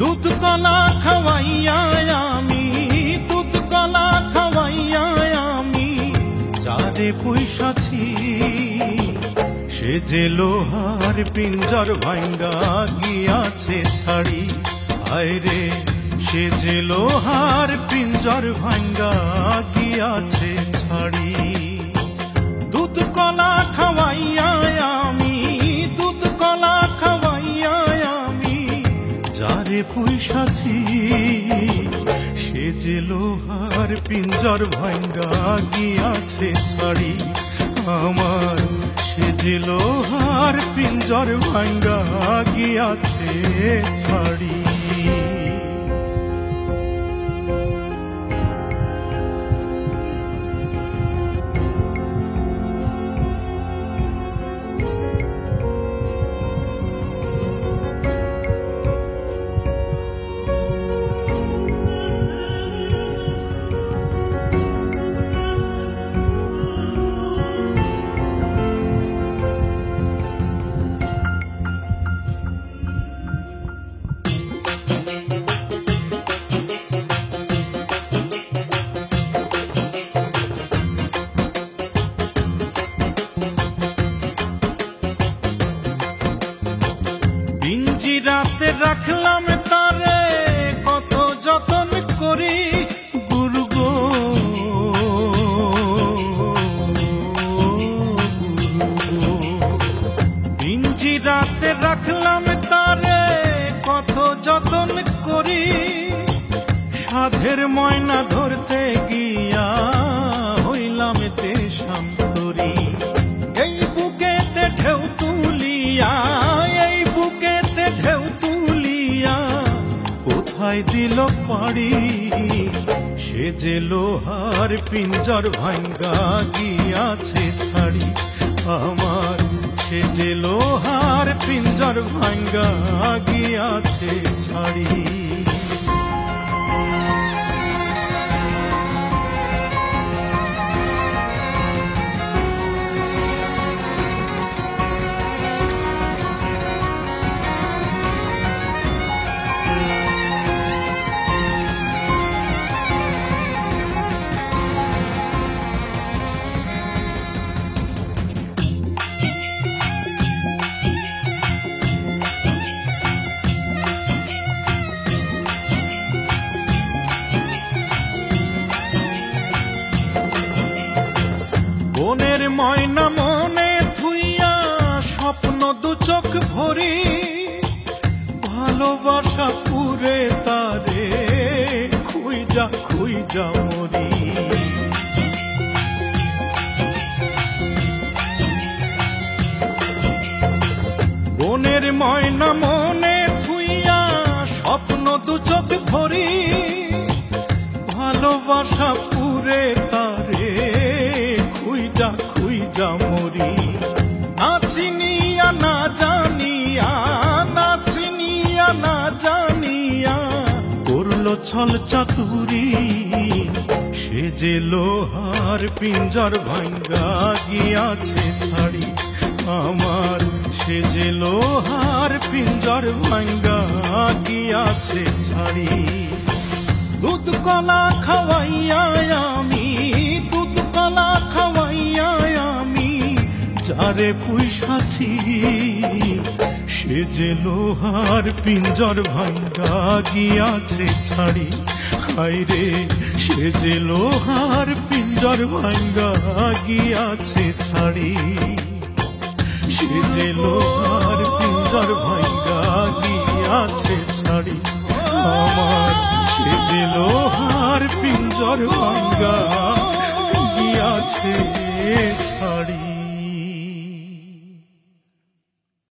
দুধ কলা খাওয়াইয়া আমি, দুধ কলা খাওয়াইয়া আমি যারে পয়সাছি, সে যে লোহার পিঞ্জর ভাঙ্গা গিয়াছে ছাড়ি। আয়রে সে যে লোহার পিঞ্জর ভাঙ্গা গিয়াছে ছাড়ি। দুধ কলা খাওয়াইয়া আমি, দুধ কলা খাওয়াইয়া আমি যারে পয়সাছি, সে যে লোহার পিঞ্জর ভাঙ্গা গিয়াছে ছাড়ি। আমার সে যে লোহার পিঞ্জর ভাঙ্গা গিয়াছে ছাড়ি। পিঞ্জিরাতে রাখলাম তারে কত যতন করি, গুরু গো পিঞ্জিরাতে রাখলাম তারে কত যতন করি। সাধের ময়না ধরতে গিয়া হইলাম দেশান্তরী। এই বুকেতে ঢেউ তুলিয়া, এই বুকেতে ঢেউ তুলিয়া কোথায় দিল পাড়ি। সে যে লোহার পিঞ্জর ভাঙ্গা গিয়াছে ছাড়ি। আমার সে যে লোহার পিঞ্জর ভাঙ্গা গিয়াছে ছাড়ি। বনের ময়না মনে থুইয়া স্বপ্ন দু চোখ ভরি। ভালোবাসা পুরে তারে খুইজা খুইজা মরি। বনের ময়না মনে থুইয়া স্বপ্ন দু চোখ ভরি। ভালোবাসা পুরে তারে খুইজা খুইজা মরি। না চিনিয়া না জানিয়া, না চিনিয়া না জানিয়া করলো ছল চাতুরি। সে যে লোহার পিঞ্জর ভাঙ্গা গিয়াছে ছাড়ি। আমার সে যে লোহার পিঞ্জর ভাঙ্গা গিয়াছে ছাড়ি। দুধ কলা খাওয়াইয়া আমি, দুধ কলা খাওয়াইয়া আমি যারে পয়সাছি, সে যে লোহার পিঞ্জর ভাঙ্গা গিয়াছে ছাড়ি। হায়রে সে যে লোহার পিঞ্জর ভাঙ্গা গিয়াছে ছাড়ি। সে যে লোহার পিঞ্জর ভাঙ্গা গিয়াছে ছাড়ি। আমার সে যে লোহার পিঞ্জর ভাঙ্গা গিয়াছে ছাড়ি।